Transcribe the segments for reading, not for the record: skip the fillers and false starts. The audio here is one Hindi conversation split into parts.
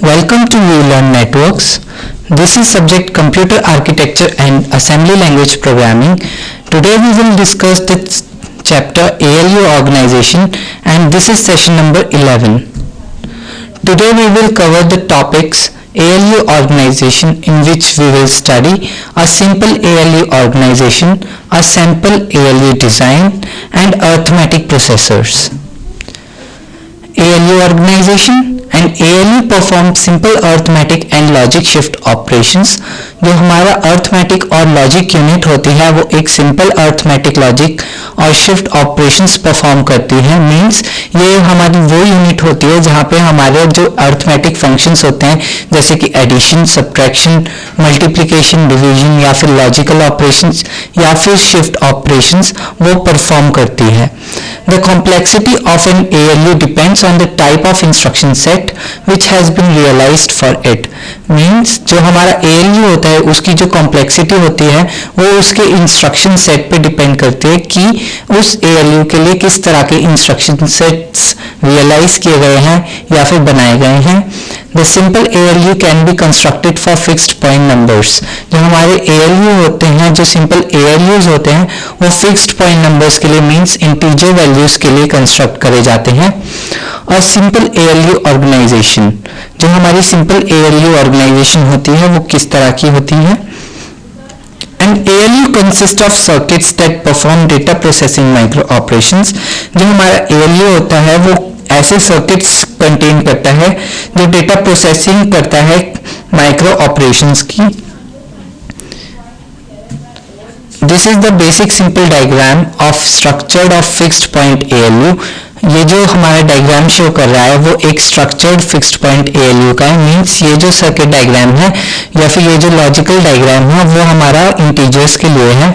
Welcome to WeLearn Networks. This is subject Computer Architecture and Assembly Language Programming. Today we will discuss the chapter ALU Organization, and this is session number 11. Today we will cover the topics ALU Organization, in which we will study a simple ALU organization, a sample ALU design, and arithmetic processors. ALU Organization and ALU perform simple arithmetic and logic shift operations. जो हमारा arithmetic और logic unit होती है वो एक simple arithmetic logic और shift operations perform करती है. Means ये हमारी वो unit होती है जहाँ पे हमारे जो arithmetic functions होते हैं जैसे कि addition, subtraction, multiplication, division या फिर logical operations या फिर shift operations वो perform करती है. The complexity of an ALU depends on the type of instruction set which has been realized for it. Means जो हमारा ALU होता है उसकी जो complexity होती है वो उसके instruction set पे depend करती है कि उस ALU के लिए किस तरह के instruction sets realize किए गए हैं या फिर बनाए गए हैं. The simple ALU can be constructed for fixed point numbers. जो हमारे ALU होते हैं, जो simple ALUs होते हैं वो fixed point numbers के लिए means integer values के लिए construct करे जाते हैं. और simple ALU organization, जो हमारी simple ALU organization होती है वो किस तरह की होती है? An ALU consists of circuits that perform data processing micro operations. जो हमारा ALU होता है वो ऐसे सर्किट्स कंटेन करता है जो डेटा प्रोसेसिंग करता है माइक्रो ऑपरेशंस की. This is the basic simple diagram of structured of fixed point ALU. ये जो हमारा डायग्राम शो कर रहा है वो एक स्ट्रक्चर्ड फिक्स्ड पॉइंट ALU का है. मीन्स ये जो सर्किट डायग्राम है या फिर ये जो लॉजिकल डायग्राम है वो हमारा इंटीजर्स के लिए है.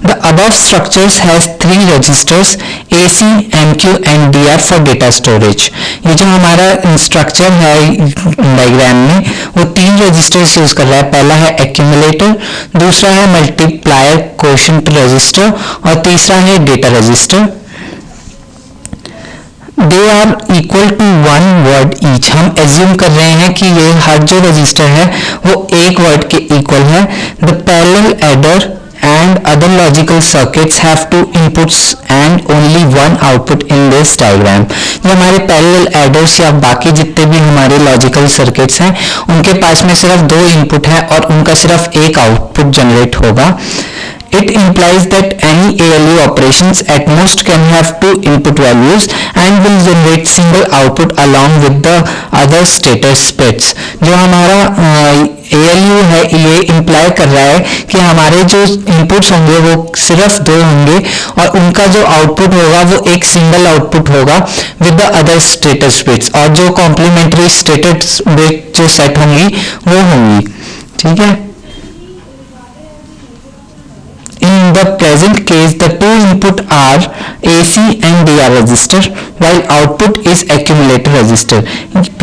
The above structures has 3 registers AC, MQ and DR for data storage. ये जो हमारा स्ट्रक्चर है डायग्राम में वो 3 रजिस्टर्स यूज कर रहा है. पहला है एक्यूमुलेटर, दूसरा है मल्टीप्लायर कोशेंट रजिस्टर और तीसरा है data register. They are equal to 1 word each. हम एज्यूम कर रहे हैं कि ये हर जो रजिस्टर है वो एक वर्ड के इक्वल है. The parallel adder and other logical circuits have 2 inputs and only 1 output in this diagram. जो हमारे parallel adders या बाकी जितने भी हमारे logical circuits हैं उनके पास में सिर्फ 2 input है और उनका सिर्फ एक output generate होगा. It implies that any ALU operations at most can have 2 input values and will generate single output along with the other status bits. जो हमारा ALU है ये इम्प्लाई कर रहा है कि हमारे जो इनपुट्स होंगे वो सिर्फ 2 होंगे और उनका जो आउटपुट होगा वो एक सिंगल आउटपुट होगा with the other status bits, और जो कॉम्प्लीमेंट्री स्टेटस बिट जो सेट होंगी वो होंगी. ठीक है. In the present case, the 2 input are AC and DR register, while output is accumulator register.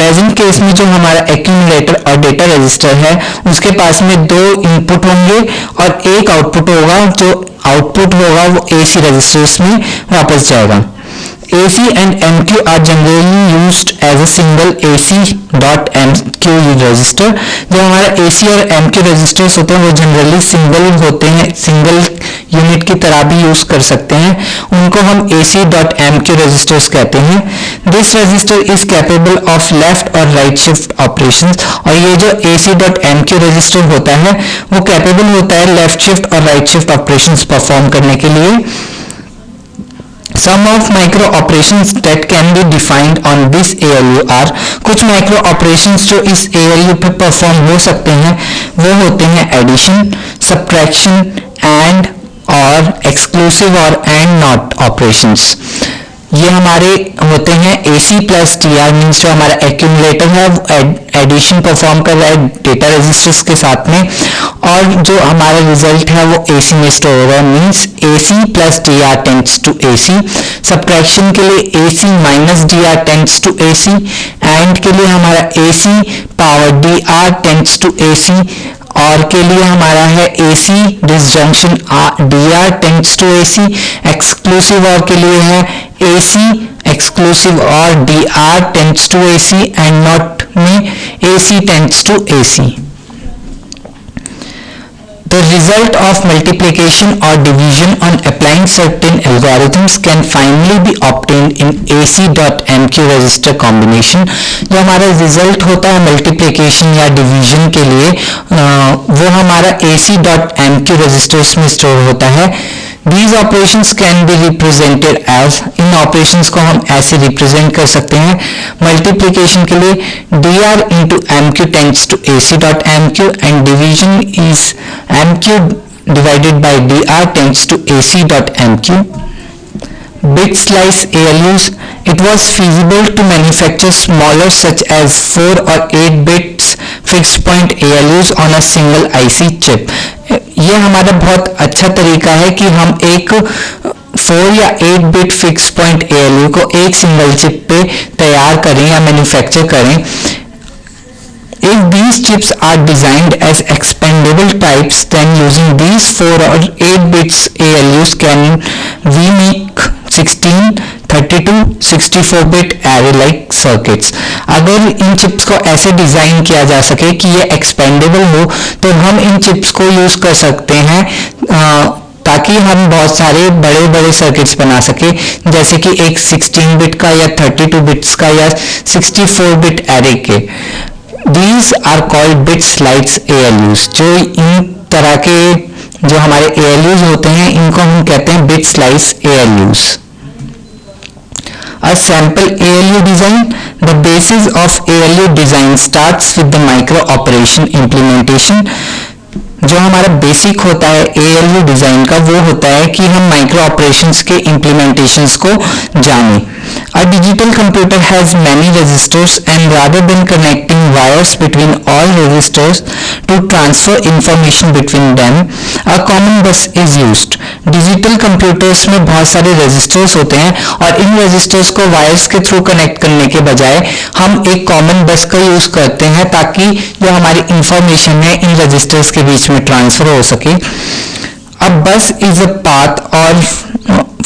Present case में जो हमारा accumulator और data register है उसके पास में 2 input होंगे और एक output होगा. जो output होगा वो AC registers में वापस जाएगा. AC and MQ are generally used as a single AC.MQ register. जो हमारा AC और MQ registers होते हैं वो generally सिंगल होते हैं, सिंगल यूनिट की तरह भी यूज कर सकते हैं. उनको हम AC.MQ registers कहते हैं. This register is capable of left और right shift operations. और ये जो AC.MQ register होता है वो capable होता है left shift और right shift operations perform करने के लिए. Some of micro operations that can be defined on this ALU are, कुछ micro operations जो इस ALU पे perform हो सकते हैं वो होते हैं addition, subtraction and और exclusive और and not operations. ये हमारे होते हैं AC प्लस TR. मीन्स जो हमारा एक्यूमुलेटर है वो एडिशन परफॉर्म कर रहा है डेटा रजिस्टर्स के साथ में और जो हमारा रिजल्ट है वो AC में स्टोर हो रहा है. Means AC plus DR tends to AC. Subtraction के लिए AC minus DR tends to AC. And के लिए हमारा AC power DR tends to AC. और के लिए हमारा है AC disjunction DR tends to AC. Exclusive और के लिए है AC एक्सक्लूसिव और DR tends to AC. And not में AC tends to AC. The result of multiplication or division on applying certain algorithms can finally be obtained in AC.MQ register combination. जो हमारा रिजल्ट होता है मल्टीप्लिकेशन या डिवीजन के लिए वो हमारा AC.MQ रजिस्टर्स में स्टोर होता है. These operations can be represented as, in operations को हम ऐसे represent कर सकते हैं. Multiplication के लिए dr into mq tends to AC.MQ and division is mq divided by dr tends to AC.MQ. Bit slice ALUs. It was feasible to manufacture smaller such as 4 or 8 bits fixed point ALUs on a single IC chip. ये हमारा बहुत अच्छा तरीका है कि हम एक 4 या 8 बिट फिक्स पॉइंट ALU को एक सिंगल चिप पे तैयार करें या मैन्युफैक्चर करें. If these chips are designed as expandable types, then using these 4 or 8 bits ALUs can we make 16, 32, 64 bit array like circuits. अगर इन चिप्स को ऐसे डिजाइन किया जा सके कि ये एक्सपेंडेबल हो तो हम इन चिप्स को यूज कर सकते हैं ताकि हम बहुत सारे बड़े बड़े सर्किट्स बना सके, जैसे कि एक 16 बिट का या 32 बिट्स का या 64 बिट एरे के. These are called bit slice ALUs. जो इन तरह के जो हमारे ALUs होते हैं इनको हम कहते हैं bit slice ALUs. A sample ALU design. The basis of ALU design starts with the micro operation implementation. जो हमारा बेसिक होता है ALU डिजाइन का वो होता है कि हम माइक्रो ऑपरेशंस के इम्प्लीमेंटेशंस को जानें. A digital computer has many resistors and rather than connecting wires between all resistors to transfer information between them, a common bus is used. Digital computers में बहुत सारे रेजिस्टर्स होते हैं और इन रेजिस्टर्स को वायर्स के थ्रू कनेक्ट करने के बजाय हम एक कॉमन बस का यूज करते हैं ताकि जो हमारी इंफॉर्मेशन है इन रेजिस्टर्स के बीच में ट्रांसफर हो सके. A bus is a path or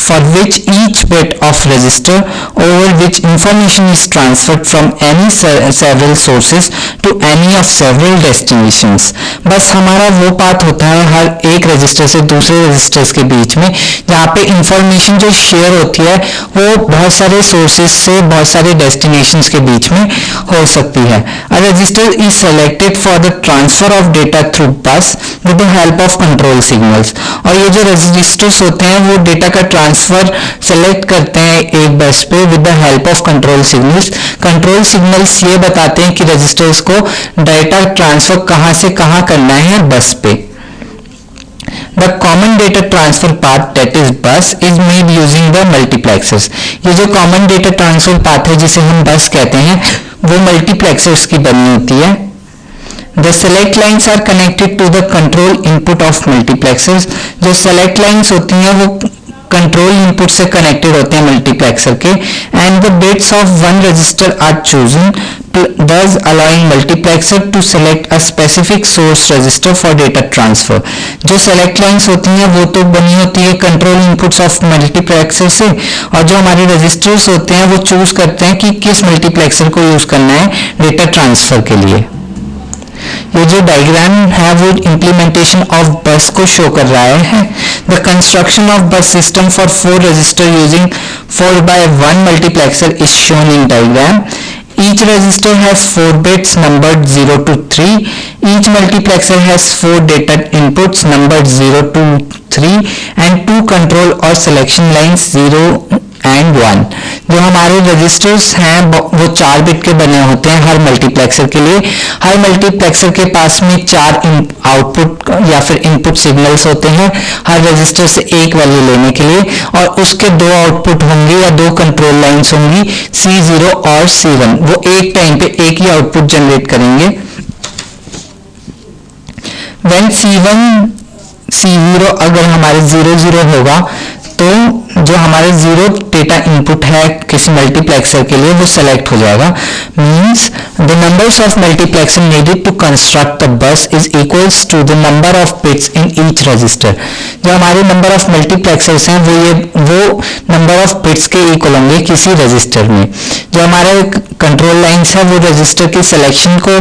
for which each bit of register over which information is transferred from any several sources to any of several destinations. बस हमारा वो पाथ होता है हर एक रजिस्टर से दूसरे रजिस्टर्स के बीच में जहाँ पे इंफॉर्मेशन जो शेयर होती है वो बहुत सारे सोर्सेज से बहुत सारे डेस्टिनेशंस के बीच में हो सकती है. A register is selected for the transfer of data through bus with the help of control signals. और ये जो रजिस्टर्स होते हैं वो डेटा का ट्रांसफर सेलेक्ट करते हैं एक बस पे with the help of control signals. Control signals ये बताते हैं कि रजिस्टर्स को डेटा ट्रांसफर कहां से कहां करना है बस पे. The common data transfer path that is bus is made using the multiplexers. ये जो common data transfer path है जिसे हम बस कहते हैं वो मल्टीप्लेक्सर्स की बनी होती है. The select lines are connected to the control input of multiplexers. जो select lines होती हैं वो control input से connected होते हैं multiplexer के and the bits of one register are chosen, thus allowing multiplexer to select a specific source register for data transfer. जो select lines होती हैं वो तो बनी होती है control inputs of multiplexer से और जो हमारे registers होते हैं वो choose करते हैं कि किस multiplexer को use करना है data transfer के लिए. ये जो डायग्राम है वो इम्प्लीमेंटेशन ऑफ बस को शो कर रहा है. द कंस्ट्रक्शन ऑफ बस system for 4 register using 4x1 multiplexer is shown in diagram. Each register has 4 bits numbered 0 to 3. Each multiplexer has 4 data inputs numbered 0 to 3 and 2 control or selection lines 0 and 1. जो हमारे रजिस्टर्स हैं वो 4 बिट के बने होते हैं हर मल्टीप्लेक्सर के लिए. हर मल्टीप्लेक्सर के पास में 4 आउटपुट या फिर इनपुट सिग्नल्स होते हैं हर रजिस्टर से एक वैल्यू लेने के लिए और उसके 2 आउटपुट होंगे या 2 कंट्रोल लाइंस होंगी C0 और C1. वो एक टाइम पे एक ही आउटपुट जनरेट करेंगे. When C1 C0 अगर हमारे 0 0 होगा तो जो हमारे जीरो डेटा इनपुट है किसी मल्टीप्लेक्सर के लिए वो सेलेक्ट हो जाएगा। Means the numbers of multiplexer needed to construct the bus is equals to the number of bits in each register. जो हमारे नंबर ऑफ मल्टीप्लेक्सर्स हैं वो नंबर ऑफ बिट्स के इक्वल होंगे किसी रजिस्टर में। जो हमारे कंट्रोल लाइंस है वो रजिस्टर की सिलेक्शन को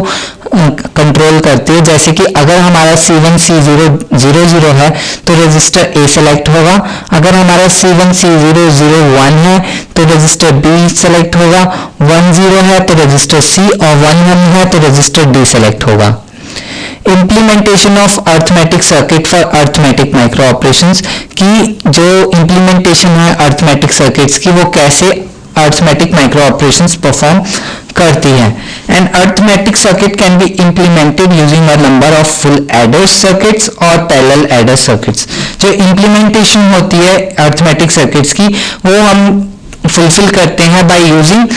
कंट्रोल करती है। जैसे कि अगर हमारा C1 C0 00 है तो रजिस्टर A सेलेक्ट होगा, अगर हमारा C1 C0 01 है तो रजिस्टर B सेलेक्ट होगा, 10 है तो रजिस्टर C और 11 है तो रजिस्टर D सेलेक्ट होगा। Implementation of arithmetic circuit for arithmetic micro operations की जो इम्प्लीमेंटेशन है अर्थमेटिक सर्किट्स की वो कैसे अर्थमेटिक माइक्रो ऑपरेशंस परफॉर्म करती है। An arithmetic circuit can be implemented using a number of full adder circuits और पैरेलल एडर सर्किट्स। जो इम्प्लीमेंटेशन होती है अर्थमेटिक सर्किट्स की वो हम फुलफिल करते हैं by using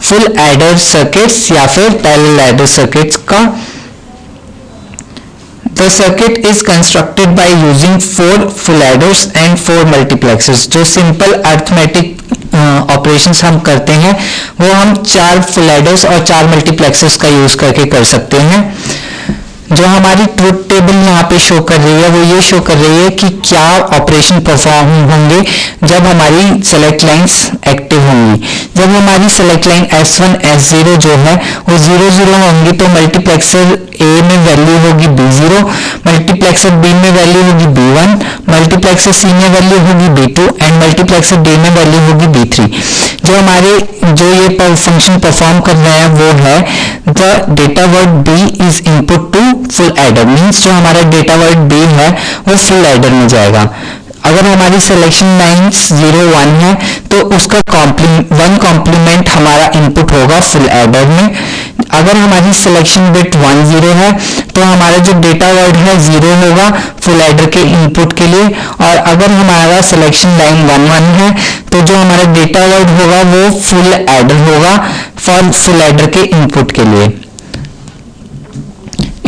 full adder circuits या फिर पैरेलल एडर सर्किट्स का। The circuit is constructed by using 4 full adders and 4 multiplexers। जो सिंपल अर्थमेटिक ऑपरेशंस हम करते हैं वो हम 4 फुल एडर्स और 4 मल्टीप्लेक्सर्स का यूज करके कर सकते हैं। जो हमारी ट्रुथ टेबल यहाँ पे शो कर रही है वो ये शो कर रही है कि क्या ऑपरेशन परफॉर्म होंगे जब हमारी सेलेक्ट लाइंस एक्टिव होंगी। जब हमारी सेलेक्ट लाइन S1 S0 जो है वो 00 होंगी तो मल्टीप्लेक्सर A में वैल्यू होगी B0, मल्टीप्लेक्सर B में वैल्यू होगी B1, मल्टीप्लेक्सर C में वैल्यू होगी B2 एंड मल्टीप्लेक्सर D में वैल्यू होगी B3। जो ये फंक्शन परफॉर्म कर रहे हैं वो है the data word B is input to full adder. Means जो हमारा डेटा वर्ड B है वो फुल एडर में जाएगा। अगर हमारी सिलेक्शन लाइन्स 01 है तो उसका 1 कॉम्प्लीमेंट हमारा इनपुट होगा फुल एडर में। अगर हमारी सिलेक्शन बिट 10 है तो हमारा जो डेटा वर्ड है 0 होगा फुल एडर के इनपुट के लिए। और अगर हमारा सिलेक्शन लाइन 11 है तो जो हमारा डेटा वर्ड होगा वो फुल एडर होगा फॉर फुल एडर के इनपुट के लिए।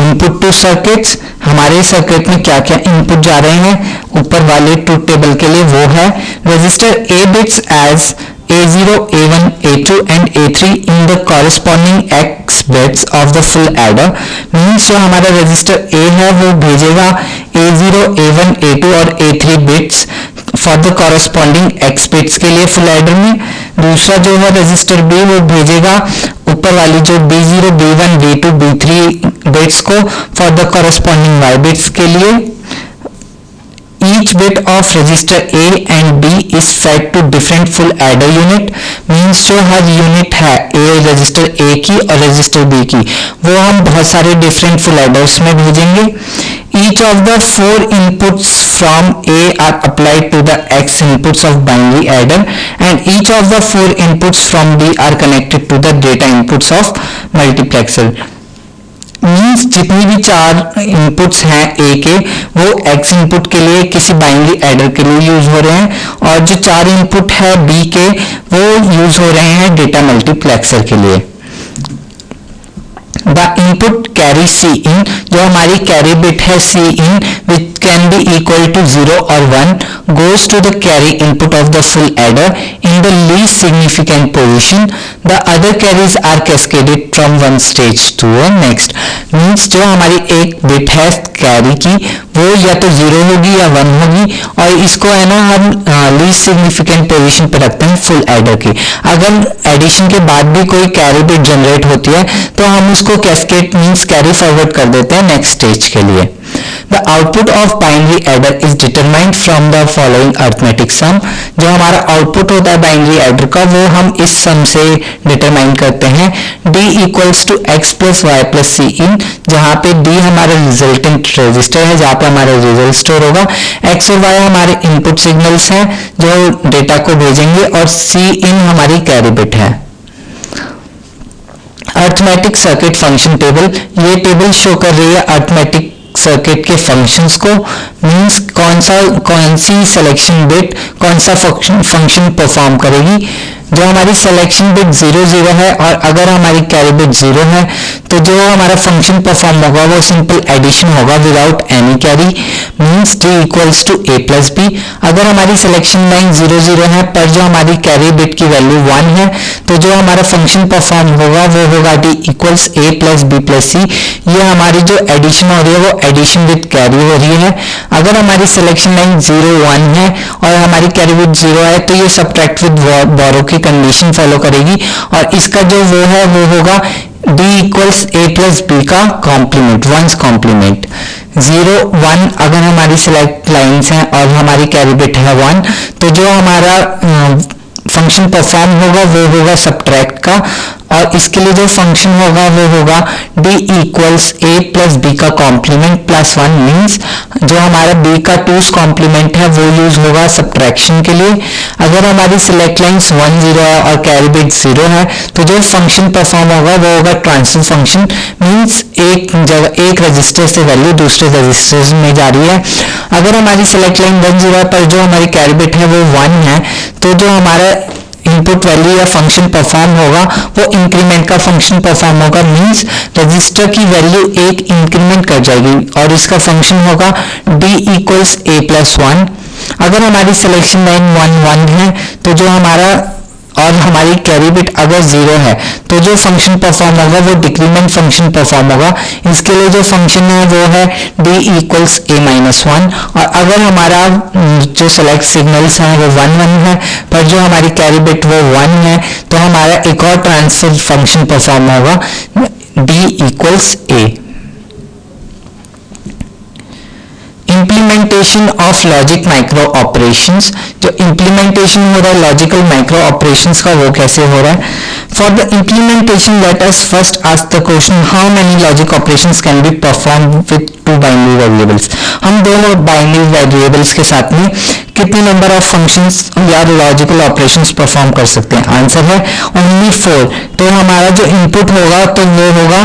इनपुट टू सर्किट्स, हमारे सर्किट में क्या क्या इनपुट जा रहे हैं ऊपर वाले ट्रुथ टेबल के लिए वो है register A bits as A0, A1, A2 and A3 in the corresponding X bits of the full adder। Means जो हमारा रजिस्टर A है वो भेजेगा A0, A1, A2 और A3 bits for the corresponding X bits के लिए फुल एडर में। दूसरा जो है रजिस्टर B वो भेजेगा ऊपर वाली जो B0, B1, B2, B3 bits को for the corresponding Y bits के लिए। Each bit of register A and B is fed to different full adder unit। Means जो हर यूनिट है रजिस्टर A की और रजिस्टर B की वो हम बहुत सारे डिफरेंट फुल एडर्स में भेजेंगे। Each of the 4 inputs from A are applied to the X inputs of binary adder and each of the 4 inputs from B are connected to the data inputs of multiplexer। Means जितनी भी 4 इनपुट्स हैं A के वो X इनपुट के लिए किसी बाइनरी एडर के लिए यूज हो रहे हैं और जो 4 इनपुट है B के वो यूज हो रहे हैं डेटा मल्टीप्लेक्सर के लिए। The input carry Cin, जो हमारी कैरी बिट है Cin which can be equal to 0 or 1 goes to the carry input of the full adder in the least significant position। The other carries are cascaded from one stage to the next। Means जो हमारी एक बिट है कैरी की वो या तो 0 होगी या 1 होगी और इसको है ना हम लीस्ट सिग्निफिकेंट पोजीशन पे रखते हैं फुल एडर की। अगर एडिशन के बाद भी कोई कैरी बिट जनरेट होती है तो हम उसको कैस्केड मीन्स कैरी फॉरवर्ड कर देते हैं नेक्स्ट स्टेज के लिए। The output of binary adder is determined from the following arithmetic sum। जो हमारा आउटपुट होता है बाइनरी एडर का वो हम इस सम से डिटरमाइन करते हैं। D equals to x plus y plus c in, जहाँ पे D हमारा रिजल्टेंट रजिस्टर है जहाँ पे हमारा रिजल्ट स्टोर होगा, x और y हमारे इनपुट सिग्नल्स हैं जो डेटा को भेजेंगे और c in हमारी कैरी बिट है। अर्थमेटिक सर्किट फंक्शन टेबल, ये टेबल शो कर रही है अर्थमेटिक सर्किट के फंक्शंस को। मींस कौन सी सिलेक्शन बिट कौन सा फंक्शन परफॉर्म करेगी। जो हमारी सिलेक्शन बिट 0 0 है और अगर हमारी कैरी बिट 0 है तो जो हमारा फंक्शन परफॉर्म होगा वो सिंपल एडिशन होगा without any carry, means d equals to a plus b। अगर हमारी सिलेक्शन लाइन 0 0 है पर जो हमारी कैरी बिट की वैल्यू 1 है तो जो हमारा फंक्शन परफॉर्म होगा वो होगा d equals a plus b plus c। ये हमारी जो एडिशन हो रही है वो एडिशन विद कैरी हो रही है। अगर हमारी सिलेक्शन लाइन 0 1 है और हमारी कैरी बिट 0 है तो ये सब्ट्रैक्ट विद बोरो की कंडीशन फॉलो करेगी और इसका जो वो है वो होगा d equals a plus b का कॉम्प्लीमेंट, वंस कॉम्प्लीमेंट। 0 1 अगर हमारी सिलेक्ट लाइन्स हैं और हमारी कैरी बिट है 1 तो जो हमारा फंक्शन परफॉर्म होगा वो होगा सब्ट्रैक्ट का और इसके लिए जो फंक्शन होगा वो होगा d equals a plus b का कॉम्प्लीमेंट प्लस 1, मीन्स जो हमारा b का 2's कॉम्प्लीमेंट है वो यूज होगा सब्ट्रैक्शन के लिए। अगर हमारी सिलेक्ट लाइन्स 1 0 है और कैरी बिट 0 है तो जो फंक्शन परफॉर्म होगा वो होगा ट्रांसफर फंक्शन, मीन्स एक रजिस्टर से वैल्यू दूसरे रजिस्टर में जा रही है। अगर हमारी सिलेक्ट लाइन 1 0 है पर जो हमारी कैरी बिट है वो 1 है तो जो हमारा इनपुट वैल्यू या फंक्शन परफॉर्म होगा वो इंक्रीमेंट का फंक्शन परफॉर्म होगा, मींस रजिस्टर की वैल्यू एक इंक्रीमेंट कर जाएगी और इसका फंक्शन होगा d इक्वल्स a प्लस 1। अगर हमारी सिलेक्शन लाइन 1 1 है तो जो हमारा और हमारी कैरी बिट अगर 0 है तो जो फंक्शन परफॉर्म होगा वो डिक्रीमेंट फंक्शन परफॉर्म होगा। इसके लिए जो फंक्शन है वो है d इक्वल्स a माइनस 1 और अगर हमारा जो सेलेक्ट सिग्नल्स हैं वो 1 1 है पर जो हमारी कैरी बिट वो 1 है तो हमारा एक और ट्रांसफर फंक्शन परफॉर्म होगा d equals a। Implementation of logic micro operations, जो इम्प्लीमेंटेशन हो रहा है लॉजिकल माइक्रो ऑपरेशंस का वो कैसे हो रहा है। For the implementation let us first ask the question how many logic operations can be perform with two binary variables. हम दो बाइनरी वेरिएबल्स के साथ में कितने नंबर ऑफ फंक्शंस या लॉजिकल ऑपरेशंस परफॉर्म कर सकते हैं। आंसर है ओनली 4। तो हमारा जो इनपुट होगा तो वो होगा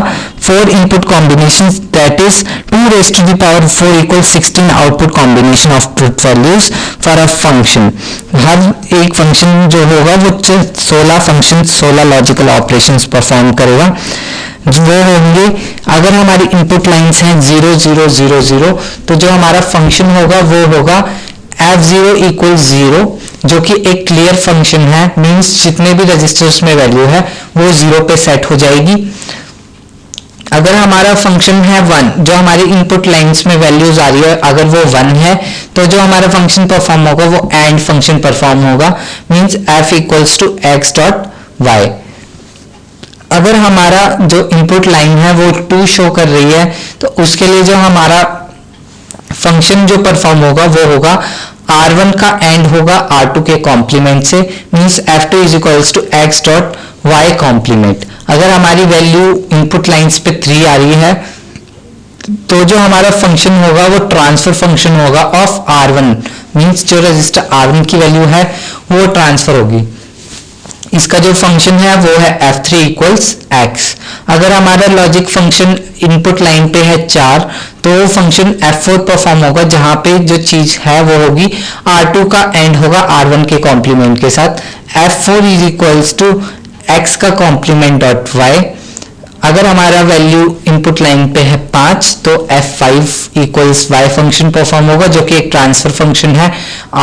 4 input combination, that is 2 raised to the power 4 equals 16 output combination of truth values for a function. हर एक फंक्शन जो होगा वो 16 फंक्शन 16 लॉजिकल ऑपरेशंस परफॉर्म करेगा। वो होंगे अगर हमारी इनपुट लाइंस हैं 0 0 0 0 तो जो हमारा फंक्शन होगा वो होगा f0 इक्वल 0 जो कि एक क्लियर फंक्शन है, मींस जितने भी रजिस्टर्स में वैल्यू है वो 0 पे सेट हो जाएगी। अगर हमारा फंक्शन है 1 जो हमारी इनपुट लाइंस में वैल्यूज आ रही है अगर वो 1 है तो जो हमारा फंक्शन परफॉर्म होगा वो एंड फंक्शन परफॉर्म होगा, means f equals to x dot y। अगर हमारा जो इनपुट लाइन है वो 2 शो कर रही है तो उसके लिए जो हमारा फंक्शन जो परफॉर्म होगा वो होगा r1 का एंड होगा r2 के कॉम्प्लीमेंट से, means f2 is equals to x dot y complement. अगर हमारी वैल्यू इनपुट लाइंस पे 3 आ रही है तो जो हमारा फंक्शन होगा वो ट्रांसफर फंक्शन होगा ऑफ r1, मींस जो रजिस्टर r1 की वैल्यू है वो ट्रांसफर होगी। इसका जो फंक्शन है वो है f3 इक्वल्स x। अगर हमारा लॉजिक फंक्शन इनपुट लाइन पे है 4 तो वो फंक्शन f4 परफॉर्म होगा जहां पे जो चीज है वो होगी r2 का एंड होगा r1 के कॉम्प्लीमेंट के साथ। f4 is equals to x का कॉम्प्लीमेंट डॉट y। अगर हमारा वैल्यू इनपुट लाइन पे है 5 तो f5 equals y function perform होगा जो कि एक ट्रांसफर फंक्शन है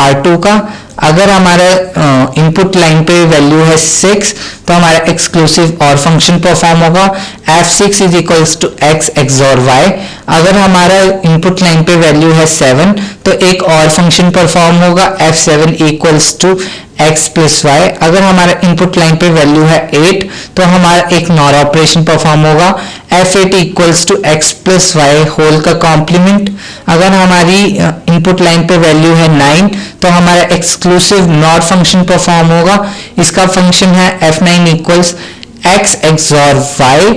r2 का। अगर हमारा इनपुट लाइन पे वैल्यू है 6 तो हमारा एक्सक्लूसिव और फंक्शन परफॉर्म होगा f6 is equals to x XOR y। अगर हमारा इनपुट लाइन पे वैल्यू है 7 तो एक और फंक्शन परफॉर्म होगा f7 equals to x plus y। अगर हमारा इनपुट लाइन पे वैल्यू है 8 तो हमारा एक नॉर ऑपरेशन परफॉर्म होगा f8 equals to x plus y whole का कॉम्प्लीमेंट। अगर हमारी इनपुट लाइन पे वैल्यू है 9 तो हमारा एक्सक्लूसिव नॉर फंक्शन परफॉर्म होगा। इसका फंक्शन है f9 equals x XOR y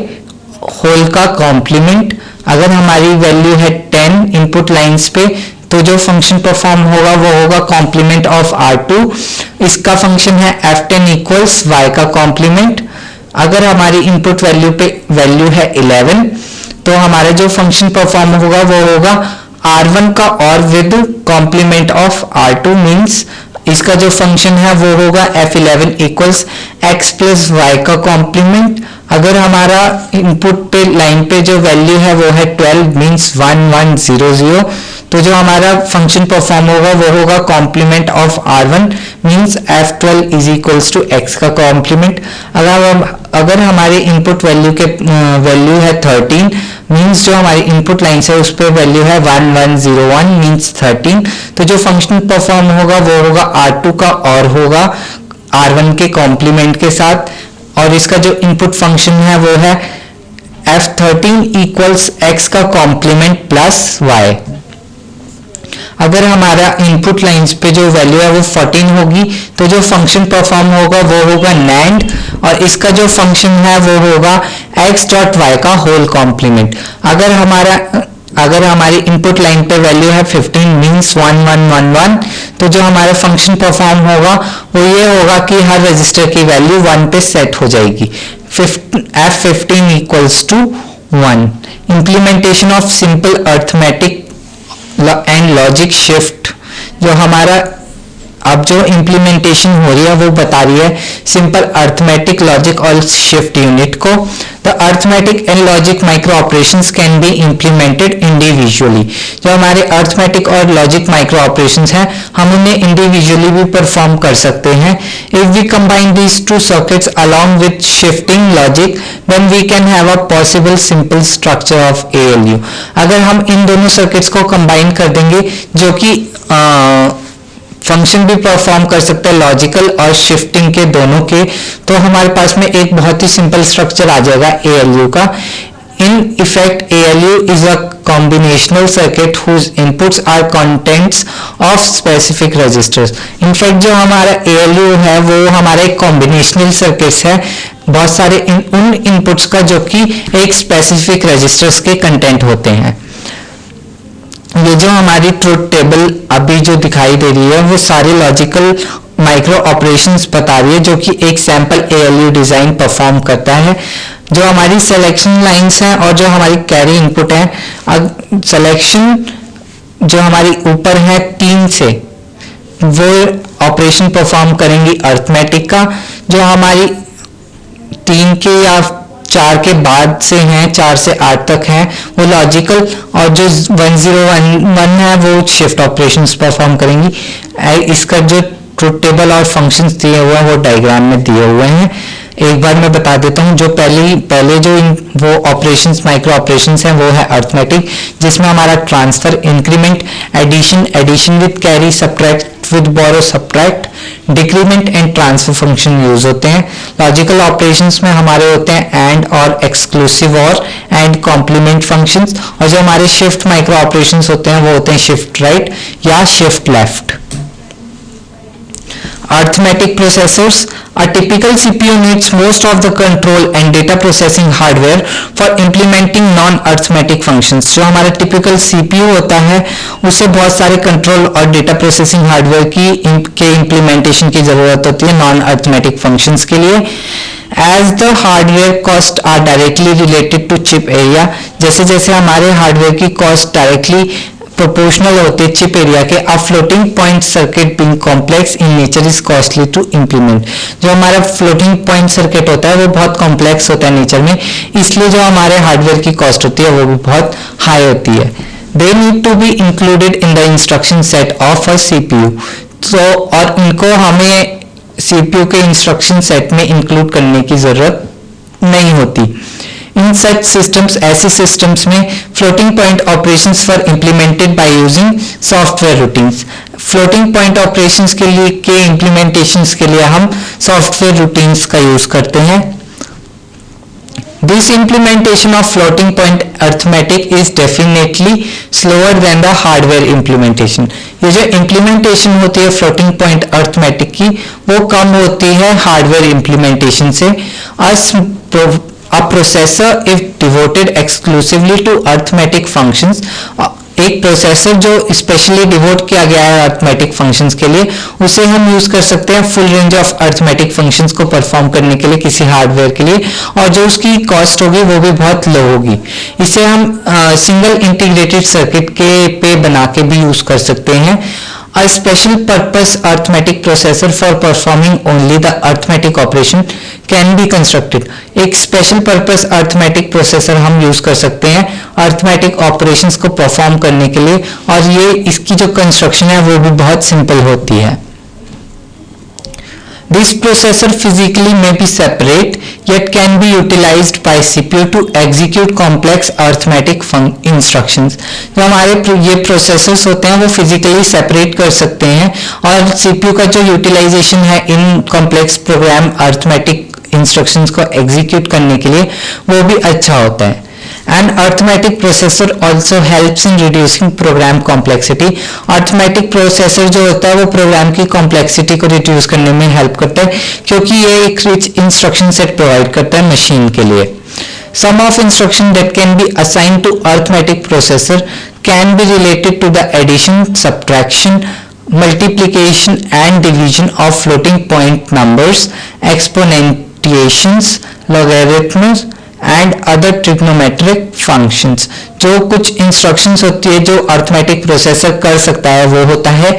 whole का कॉम्प्लीमेंट। अगर हमारी वैल्यू है 10 इनपुट लाइंस पे तो जो फंक्शन परफॉर्म होगा वो होगा कॉम्प्लीमेंट ऑफ r2। इसका फंक्शन है f10 इक्वल्स y का कॉम्प्लीमेंट। अगर हमारी इनपुट वैल्यू पे वैल्यू है 11 तो हमारा जो फंक्शन परफॉर्म होगा वो होगा r1 का और with complement of r2, means इसका जो फंक्शन है वो होगा f11 equals x plus y का कॉम्प्लीमेंट। अगर हमारा इनपुट पे लाइन पे जो वैल्यू है वो है 12 मीन्स 1100, तो जो हमारा फंक्शन परफॉर्म होगा वो होगा complement of r1 means f12 is equals to x का कॉम्प्लीमेंट। अगर हमारे इनपुट वैल्यू के वैल्यू है 13 मीन्स जो हमारी इनपुट लाइन है उस पर वैल्यू है 1101 मीन्स 13, तो जो फंक्शन परफॉर्म होगा वो होगा r2 का और होगा r1 के कॉम्प्लीमेंट के साथ, और इसका जो इनपुट फंक्शन है वो है f13 इक्वल्स x का कॉम्प्लीमेंट प्लस y। अगर हमारा इनपुट लाइंस पे जो वैल्यू है वो 14 होगी तो जो फंक्शन परफॉर्म होगा वो होगा NAND, और इसका जो फंक्शन है वो होगा x डॉट y का होल कॉम्प्लीमेंट। अगर हमारी इनपुट लाइन पे वैल्यू है 15 मीन्स 1111, तो जो हमारा फंक्शन परफॉर्म होगा वो ये होगा कि हर रजिस्टर की वैल्यू 1 पे सेट हो जाएगी। f15 equals to 1। Implementation of simple arithmetic and logic shift, जो हमारा अब जो इम्प्लीमेंटेशन हो रही है वो बता रही है सिंपल अर्थमेटिक लॉजिक और शिफ्ट यूनिट को। The arithmetic and logic micro operations can be implemented individually. जो हमारे अर्थमेटिक और लॉजिक माइक्रो ऑपरेशंस हैं हम उन्हें इंडिविजुअली भी परफॉर्म कर सकते हैं। If we combine these two circuits along with shifting logic then we can have a possible simple structure of ALU। अगर हम इन दोनों सर्किट्स को कंबाइन कर देंगे जो कि फंक्शन भी परफॉर्म कर सकते हैं लॉजिकल और शिफ्टिंग के दोनों के, तो हमारे पास में एक बहुत ही सिंपल स्ट्रक्चर आ जाएगा ALU का। In effect ALU is a combinational circuit whose inputs are contents of specific registers. In fact जो हमारा ALU है वो हमारा एक कॉम्बिनेशनल सर्किट है, बहुत सारे उन इनपुट्स का जो कि एक स्पेसिफिक रजिस्टर्स के कंटेंट होते हैं। ये जो हमारी ट्रुथ टेबल अभी जो दिखाई दे रही है वो सारे लॉजिकल माइक्रो ऑपरेशंस बता रही है जो कि एक सैंपल ALU डिजाइन परफॉर्म करता है। जो हमारी सिलेक्शन लाइंस हैं और जो हमारी कैरी इनपुट है, सिलेक्शन जो हमारी ऊपर है 3 से वो ऑपरेशन परफॉर्म करेंगी अर्थमेटिक का, जो हमारी 3 के या 4 के बाद से हैं 4 से 8 तक है वो लॉजिकल, और जो 1011 है वो शिफ्ट ऑपरेशंस परफॉर्म करेंगी। इसका जो ट्रुथ टेबल और फंक्शंस दिए हुए हैं वो डायग्राम में दिए हुए हैं। एक बार मैं बता देता हूँ, जो पहले जो वो ऑपरेशंस माइक्रो ऑपरेशंस हैं वो है अर्थमेटिक, जिसमें हमारा transfer, increment, addition with carry, subtract with borrow, subtract, decrement and transfer function use होते हैं। लॉजिकल ऑपरेशंस में हमारे होते हैं एंड और, एक्सक्लूसिव और, एंड कॉम्प्लीमेंट फंक्शंस, और जो हमारे शिफ्ट माइक्रो ऑपरेशंस होते हैं वो होते हैं शिफ्ट राइट या shift left. Arithmetic processors. A typical CPU needs most of the control and data processing hardware for implementing non-arithmetic functions. जो हमारा typical CPU होता है उसे बहुत सारे कंट्रोल और डेटा प्रोसेसिंग हार्डवेयर के इम्प्लीमेंटेशन की जरूरत होती है non-arithmetic functions के लिए। As the hardware cost are directly related to chip area, जैसे जैसे हमारे हार्डवेयर की कॉस्ट डायरेक्टली प्रोपोर्शनल होते हैं चिप एरिया के, a floating point circuit being complex in nature is costly to implement. जो हमारा फ्लोटिंग पॉइंट सर्किट होता है वो बहुत कॉम्प्लेक्स होता है नेचर में, इसलिए जो हमारे हार्डवेयर की कॉस्ट होती है वो भी बहुत हाई होती है। They need to be included in the instruction set of a CPU। तो और इनको हमें CPU के इंस्ट्रक्शन सेट में इंक्लूड करने की जरूरत नहीं होती। इन सच सिस्टम्स, ऐसे सिस्टम्स में floating point operations for implemented by using software routines. Floating point operations के लिए के इंप्लीमेंटेशंस के लिए हम सॉफ्टवेयर रूटीन्स का यूज करते हैं। This implementation of floating point arithmetic is definitely slower than the hardware implementation. ये जो implementation होती है floating point arithmetic की वो कम होती है हार्डवेयर implementation से। A processor if devoted exclusively to arithmetic functions, एक प्रोसेसर जो स्पेशली डिवोट किया गया है अर्थमेटिक फंक्शंस के लिए, उसे हम यूज कर सकते हैं full range of arithmetic functions को परफॉर्म करने के लिए किसी हार्डवेयर के लिए, और जो उसकी कॉस्ट होगी वो भी बहुत लो होगी। इसे हम सिंगल इंटीग्रेटेड सर्किट के पे बना के भी यूज कर सकते हैं। A special purpose arithmetic processor for performing only the arithmetic operation can be constructed. एक special purpose arithmetic processor हम use कर सकते हैं arithmetic operations को perform करने के लिए, और ये इसकी जो construction है वो भी बहुत simple होती है. This processor physically may be separate yet can be utilized by CPU to execute complex arithmetic instructions. जो हमारे ये processors होते हैं वो physically separate कर सकते हैं, और CPU का जो utilization है इन complex program arithmetic instructions को execute करने के लिए वो भी अच्छा होता है. An arithmetic processor also helps in reducing program complexity. Arithmetic processor जो होता है वो program की complexity को reduce करने में help करता है, क्योंकि ये एक rich instruction set provide करता है machine के लिए. Some of instruction that can be assigned to arithmetic processor can be related to the addition, subtraction, multiplication and division of floating point numbers, exponentiations, logarithms and other trigonometric functions. जो कुछ instructions होती है जो arithmetic processor कर सकता है वो होता है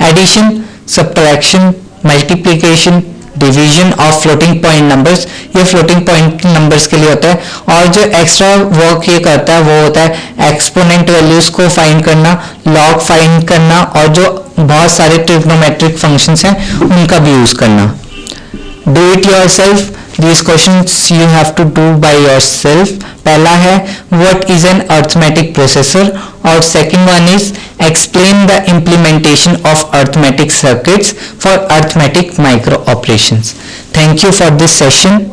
addition, subtraction, multiplication, division of floating point numbers. ये floating point numbers के लिए होता है, और जो extra work ये करता है वो होता है exponent values को find करना, log find करना, और जो बहुत सारे trigonometric functions हैं उनका भी use करना. Do it yourself. These questions you have to do by yourself. पहला है what is an arithmetic processor, और second one is explain the implementation of arithmetic circuits for arithmetic micro operations. Thank you for this session.